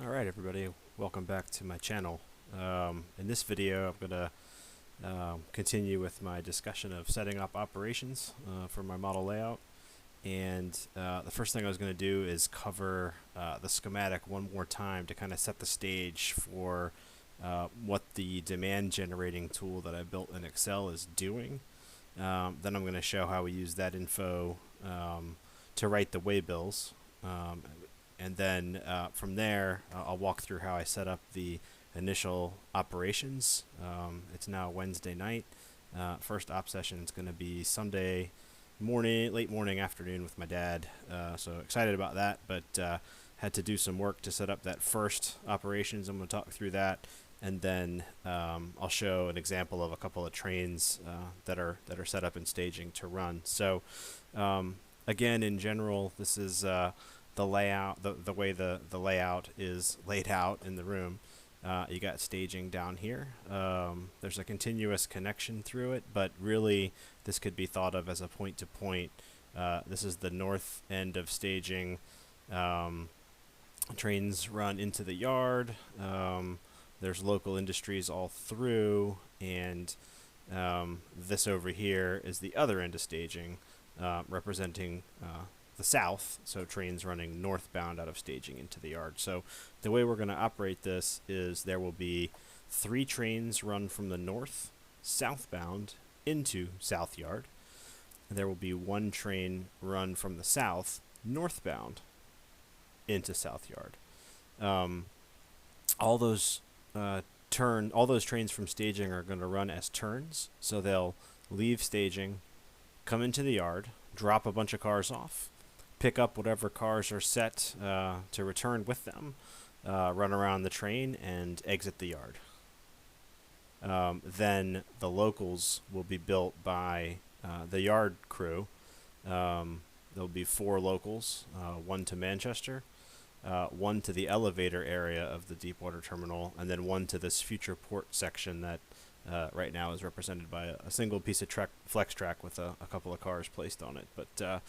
Alright everybody, welcome back to my channel. In this video I'm going to continue with my discussion of setting up operations for my model layout. And the first thing I was going to do is cover the schematic one more time to kind of set the stage for what the demand generating tool that I built in Excel is doing. Then I'm going to show how we use that info to write the waybills. And then from there, I'll walk through how I set up the initial operations. It's now Wednesday night. First op session is going to be Sunday morning, late morning, afternoon with my dad. So excited about that, but had to do some work to set up that first operations. I'm going to talk through that, and then I'll show an example of a couple of trains that are set up in staging to run. So again, in general, this is the layout, the way the layout is laid out in the room. You got staging down here. There's a continuous connection through it, but really this could be thought of as a point-to-point. This is the north end of staging. Trains run into the yard. There's local industries all through, and this over here is the other end of staging, representing the south, so trains running northbound out of staging into the yard. So the way we're going to operate this is there will be 3 trains run from the north southbound into south yard, and there will be 1 train run from the south northbound into south yard. All those trains from staging are going to run as turns, so they'll leave staging, come into the yard, drop a bunch of cars off, pick up whatever cars are set to return with them, run around the train, and exit the yard. Then the locals will be built by the yard crew. There'll be 4 locals, 1 to Manchester, 1 to the elevator area of the deepwater terminal, and then 1 to this future port section that right now is represented by a single piece of flex track with a couple of cars placed on it. But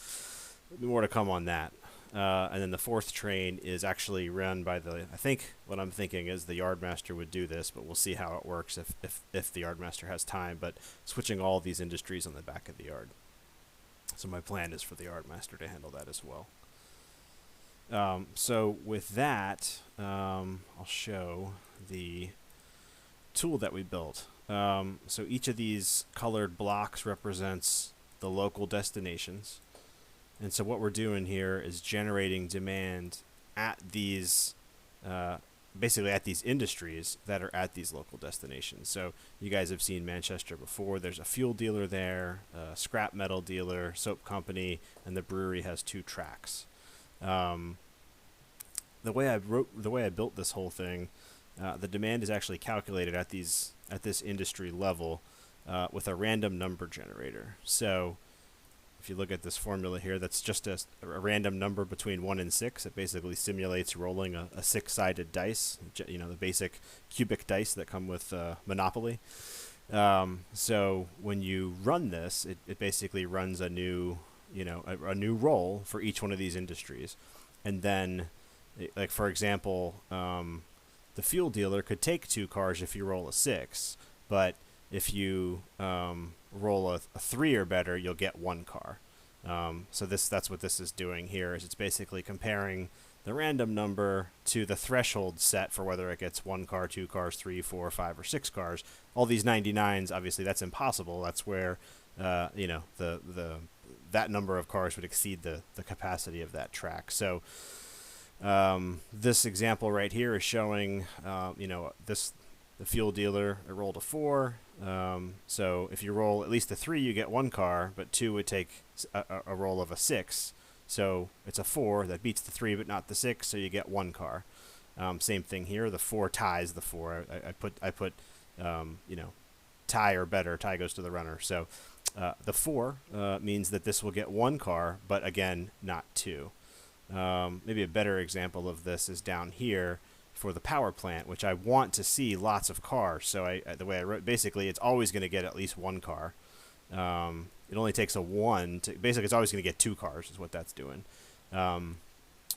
more to come on that. And then the 4th train is actually run by I think what I'm thinking is the yardmaster would do this, but we'll see how it works if the yardmaster has time, but switching all these industries on the back of the yard. So my plan is for the yardmaster to handle that as well. So with that, I'll show the tool that we built. So each of these colored blocks represents the local destinations. And so what we're doing here is generating demand at these, basically at these industries that are at these local destinations. So you guys have seen Manchester before. There's a fuel dealer there, a scrap metal dealer, soap company, and the brewery has 2 tracks. The way I built this whole thing, the demand is actually calculated at this industry level with a random number generator. So if you look at this formula here, that's just a random number between 1 and 6. It basically simulates rolling a 6-sided dice, the basic cubic dice that come with Monopoly. So when you run this, it basically runs a new roll for each one of these industries. And then, like for example, the fuel dealer could take 2 cars if you roll a 6, but if you roll a 3 or better, you'll get 1 car. So that's what this is doing here, is it's basically comparing the random number to the threshold set for whether it gets 1 car, 2 cars, 3, 4, 5, or 6 cars. All these 99s, obviously that's impossible. That's where that number of cars would exceed the capacity of that track. So this example right here is showing the fuel dealer rolled a 4. So if you roll at least a 3, you get 1 car, but 2 would take a roll of a 6. So it's a 4 that beats the 3 but not the 6, so you get 1 car. Same thing here. The 4 ties the 4. I put tie or better. Tie goes to the runner. So the 4 means that this will get 1 car, but again, not 2. Maybe a better example of this is down here for the power plant, which I want to see lots of cars. So the way I wrote, basically, it's always going to get at least 1 car. It only takes a 1 to, basically, it's always going to get 2 cars is what that's doing.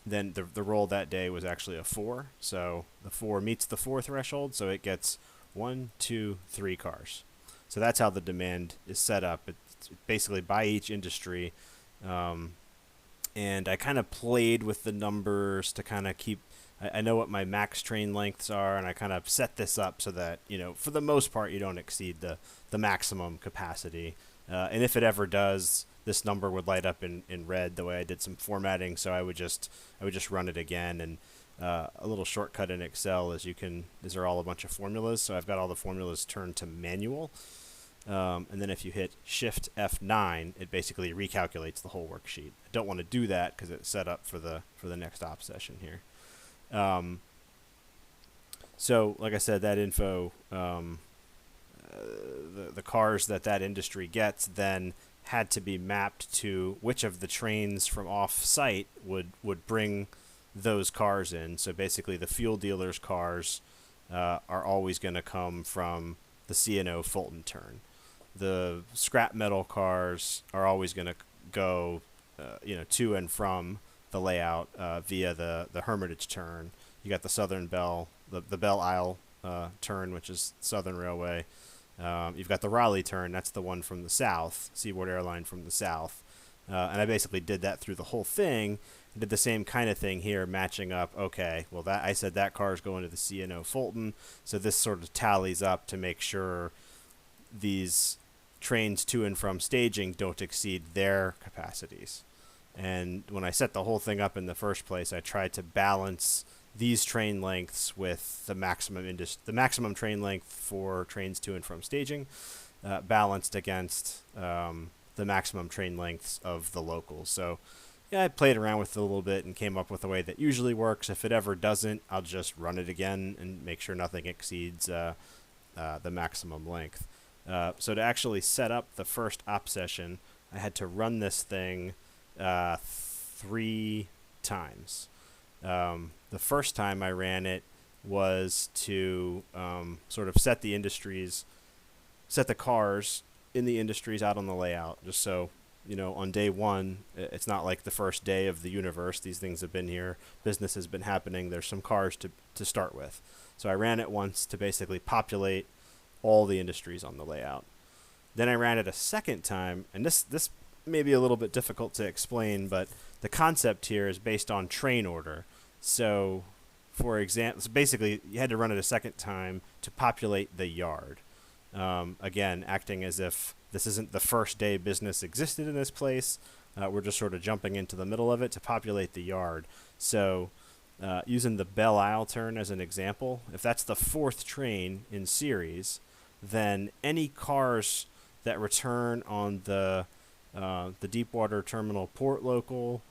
then the roll that day was actually a 4. So the 4 meets the 4 threshold, so it gets 1, 2, 3 cars. So that's how the demand is set up. It's basically by each industry. Um, and I kind of played with the numbers to kind of keep. I know what my max train lengths are, and I kind of set this up so that, for the most part, you don't exceed the maximum capacity. And if it ever does, this number would light up in red the way I did some formatting. So I would just run it again. And a little shortcut in Excel is these are all a bunch of formulas. So I've got all the formulas turned to manual. And then if you hit Shift F9, it basically recalculates the whole worksheet. I don't want to do that because it's set up for the next op session here. So, like I said, that info, the cars that industry gets then had to be mapped to which of the trains from off-site would bring those cars in. So basically, the fuel dealers' cars are always going to come from the C&O Fulton turn. The scrap metal cars are always going to go, to and from the layout via the Hermitage turn. You got the Southern Bell, the Belle Isle turn, which is Southern Railway. You've got the Raleigh turn. That's the one from the south, Seaboard Airline from the south. And I basically did that through the whole thing. I did the same kind of thing here, matching up. Okay, well, that I said that car is going to the C&O Fulton, so this sort of tallies up to make sure these trains to and from staging don't exceed their capacities. And when I set the whole thing up in the first place, I tried to balance these train lengths with the maximum train length for trains to and from staging, balanced against the maximum train lengths of the locals. So yeah, I played around with it a little bit and came up with a way that usually works. If it ever doesn't, I'll just run it again and make sure nothing exceeds the maximum length. So to actually set up the first op session, I had to run this thing 3 times. The first time I ran it was to sort of set the cars in the industries out on the layout, just so, on day one, it's not like the first day of the universe. These things have been here. Business has been happening. There's some cars to start with. So I ran it once to basically populate all the industries on the layout. Then I ran it a second time, and this may be a little bit difficult to explain, but the concept here is based on train order. So, for example, basically you had to run it a second time to populate the yard. Again, acting as if this isn't the first day business existed in this place. We're just sort of jumping into the middle of it to populate the yard. So, using the Belle Isle turn as an example, if that's the 4th train in series, then any cars that return on the Deepwater Terminal Port local,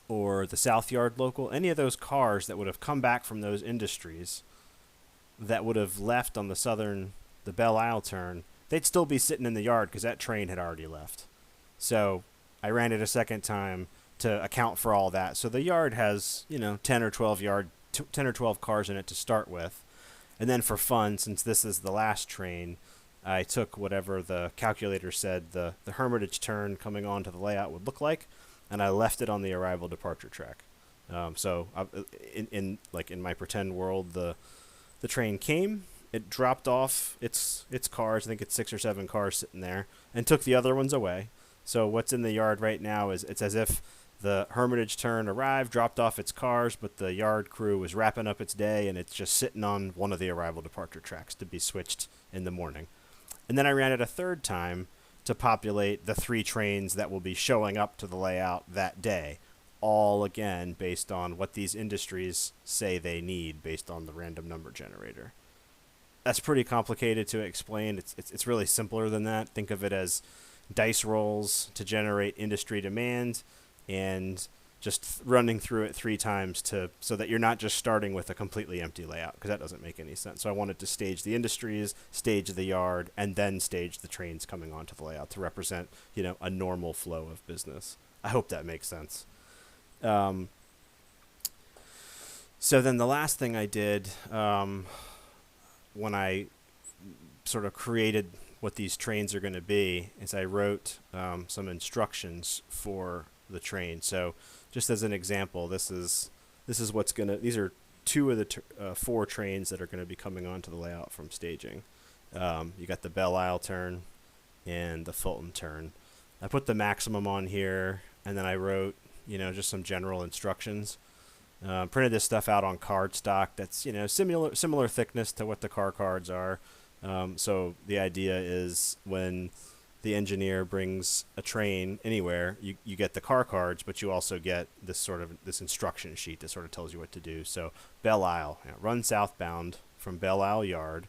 or the South Yard local, any of those cars that would have come back from those industries that would have left on the Belle Isle turn, they'd still be sitting in the yard because that train had already left. So I ran it a second time to account for all that. So the yard has, 10 or 12 cars in it to start with. And then for fun, since this is the last train, I took whatever the calculator said the Hermitage turn coming onto the layout would look like, and I left it on the arrival departure track. So in my pretend world, the train came, it dropped off its cars. I think it's 6 or 7 cars sitting there, and took the other ones away. So what's in the yard right now is it's as if the Hermitage turn arrived, dropped off its cars, but the yard crew was wrapping up its day, and it's just sitting on one of the arrival departure tracks to be switched in the morning. And then I ran it a third time to populate the 3 trains that will be showing up to the layout that day, all again based on what these industries say they need based on the random number generator. That's pretty complicated to explain. It's really simpler than that. Think of it as dice rolls to generate industry demand, and just running through it 3 times so that you're not just starting with a completely empty layout, because that doesn't make any sense. So I wanted to stage the industries, stage the yard, and then stage the trains coming onto the layout to represent, a normal flow of business. I hope that makes sense. So then the last thing I did when I sort of created what these trains are going to be is I wrote some instructions for the train. So just as an example, this is what's gonna. These are two of the four trains that are going to be coming onto the layout from staging. You got the Belle Isle turn and the Fulton turn. I put the maximum on here, and then I wrote, just some general instructions. Printed this stuff out on card stock. That's similar thickness to what the car cards are. So the idea is when the engineer brings a train anywhere, you get the car cards, but you also get this instruction sheet that sort of tells you what to do. So Belle Isle, run southbound from Belle Isle Yard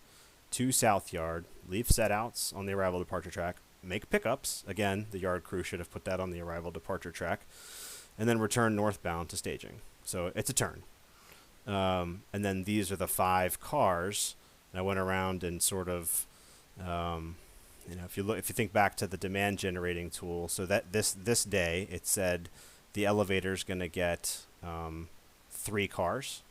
to South Yard, leave setouts on the arrival departure track, make pickups. Again, the yard crew should have put that on the arrival departure track, and then return northbound to staging. So it's a turn. And then these are the 5 cars. And I went around and sort of, if you think back to the demand generating tool, so that this day it said the elevator's going to get 3 cars.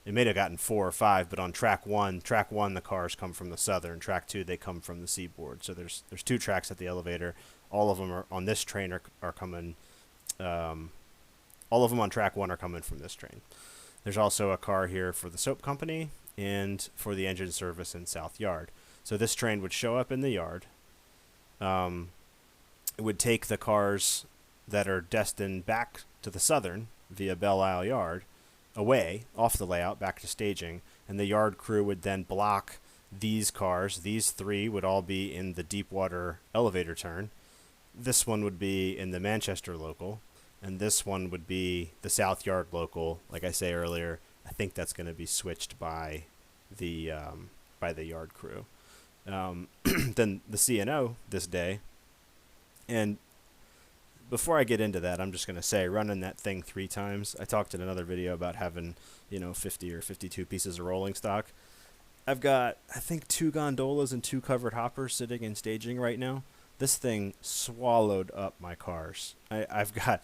It may have gotten 4 or 5, but on track one the cars come from the southern. Track 2 they come from the seaboard. So there's 2 tracks at the elevator. All of them are on this train are coming. All of them on track 1 are coming from this train. There's also a car here for the soap company and for the engine service in South Yard. So this train would show up in the yard. It would take the cars that are destined back to the southern via Belle Isle Yard away off the layout back to staging, and the yard crew would then block these cars. These 3 would all be in the Deepwater elevator turn. This one would be in the Manchester local, and this one would be the South Yard local. Like I say earlier, I think that's going to be switched by the yard crew. Then the CNO this day, and before I get into that, I'm just going to say, running that thing 3 times, I talked in another video about having, 50 or 52 pieces of rolling stock. I've got, I think, 2 gondolas and 2 covered hoppers sitting in staging right now. This thing swallowed up my cars. I've got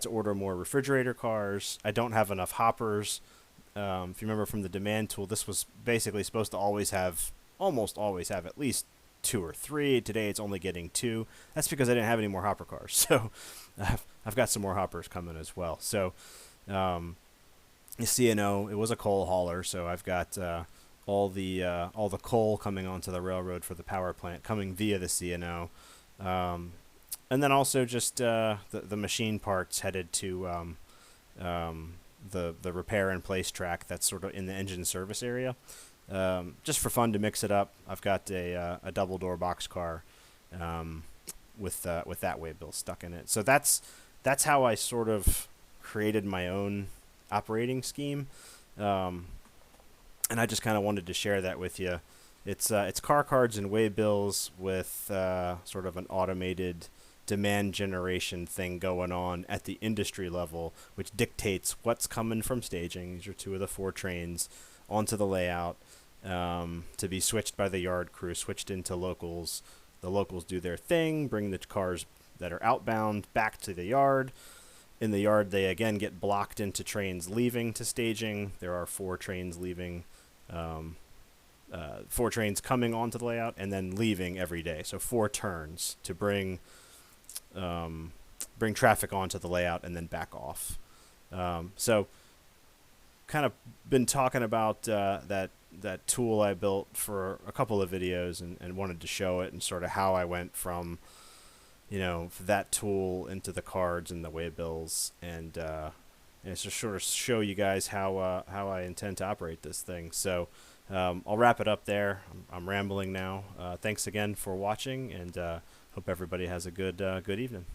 to order more refrigerator cars. I don't have enough hoppers. If you remember from the demand tool, this was basically supposed to almost always have at least 2 or 3. Today it's only getting 2. That's because I didn't have any more hopper cars. So I've got some more hoppers coming as well. So the CNO, it was a coal hauler, so I've got all the coal coming onto the railroad for the power plant coming via the CNO. And then also just the machine parts headed to the repair and place track that's sort of in the engine service area. Just for fun to mix it up, I've got a double door boxcar with that waybill stuck in it. So that's how I sort of created my own operating scheme, and I just kind of wanted to share that with you. It's car cards and waybills with sort of an automated demand generation thing going on at the industry level, which dictates what's coming from staging. These are 2 of the 4 trains onto the layout to be switched by the yard crew, switched into locals. The locals do their thing, bring the cars that are outbound back to the yard. In the yard, they again get blocked into trains leaving to staging. There are 4 trains leaving, 4 trains coming onto the layout and then leaving every day. So 4 turns to bring traffic onto the layout and then back off. So kind of been talking about that tool I built for a couple of videos and wanted to show it and sort of how I went from that tool into the cards and the waybills, and it's just sort of show you guys how I intend to operate this thing. So I'll wrap it up there. I'm rambling now. Thanks again for watching, and hope everybody has a good evening.